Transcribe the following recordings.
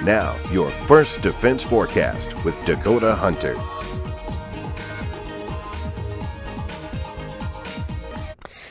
Now, your First Defense Forecast with Dakota Hunter.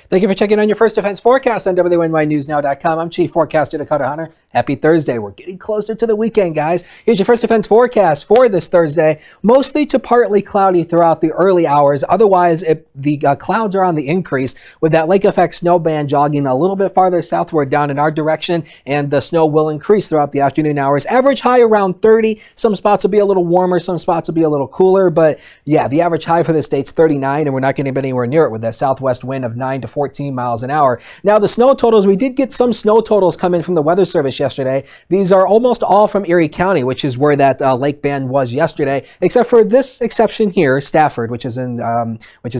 Thank you for checking on your First Defense Forecast on WNYNewsNow.com. I'm Chief Forecaster Dakota Hunter. Happy Thursday. We're getting closer to the weekend, guys. Here's your First Defense Forecast for this Thursday. Mostly to partly cloudy throughout the early hours. Otherwise, the clouds are on the increase with that lake effect snow band jogging a little bit farther southward down in our direction, and the snow will increase throughout the afternoon hours. Average high around 30. Some spots will be a little warmer. Some spots will be a little cooler. But yeah, the average high for the state's 39, and we're not going to be anywhere near it with that southwest wind of 9 to 14 miles an hour. Now, the snow totals, we did get some snow totals come in from the Weather Service yesterday. These are almost all from Erie County, which is where that lake band was yesterday, except for this exception here, Stafford, which is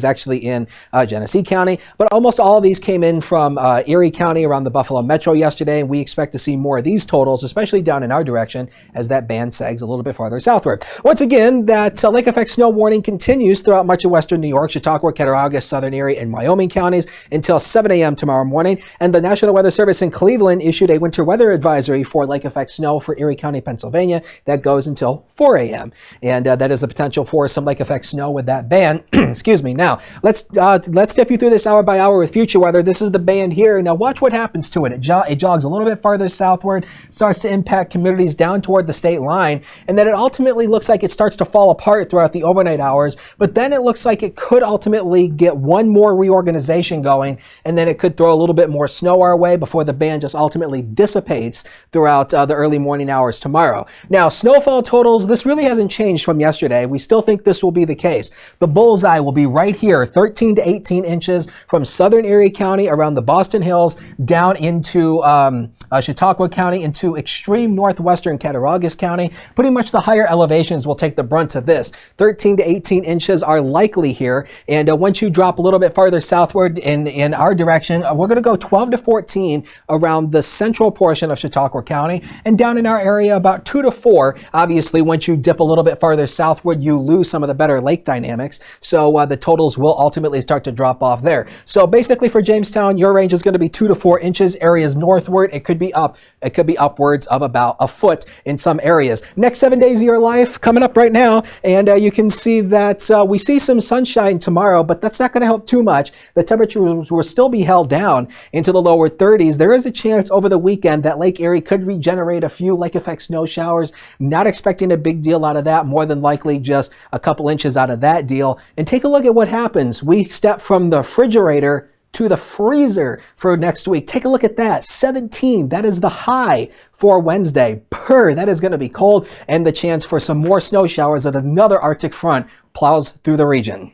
actually in Genesee County. But almost all of these came in from Erie County around the Buffalo Metro yesterday, and we expect to see more of these totals, especially down in our direction, as that band sags a little bit farther southward. Once again, that lake effect snow warning continues throughout much of western New York, Chautauqua, Cattaraugus, southern Erie, and Wyoming counties until 7 a.m. tomorrow morning. And the National Weather Service in Cleveland issued a winter weather advisory for lake effect snow for Erie County, Pennsylvania. That goes until 4 a.m. And that is the potential for some lake effect snow with that band. Excuse me. Now, let's step you through this hour by hour with future weather. This is the band here. Now, watch what happens to it. It jogs a little bit farther southward, starts to impact communities down toward the state line, and then it ultimately looks like it starts to fall apart throughout the overnight hours. But then it looks like it could ultimately get one more reorganization going, and then it could throw a little bit more snow our way before the band just ultimately dissipates throughout the early morning hours tomorrow. Now, snowfall totals, this really hasn't changed from yesterday. We still think this will be the case. The bullseye will be right here, 13 to 18 inches from southern Erie County around the Boston Hills down into Chautauqua County into extreme northwestern Cattaraugus County. Pretty much the higher elevations will take the brunt of this. 13 to 18 inches are likely here. And once you drop a little bit farther southward in our direction, we're going to go 12 to 14 around the central portion of Chautauqua County, and down in our area about 2 to 4. Obviously, once you dip a little bit farther southward, you lose some of the better lake dynamics. So the totals will ultimately start to drop off there. So basically for Jamestown, your range is going to be 2 to 4 inches. Areas northward, it could be upwards of about a foot in some areas. Next 7 days of your life coming up right now, and you can see that we see some sunshine tomorrow, but that's not going to help too much. The temperatures will still be held down into the lower 30s. There is a chance over the weekend that Lake Erie could regenerate a few lake effect snow showers. Not expecting a big deal out of that, more than likely just a couple inches out of that deal. And take a look at what happens. We step from the refrigerator to the freezer for next week. Take a look at that. 17. That is the high for Wednesday. That is going to be cold, and the chance for some more snow showers as another Arctic front plows through the region.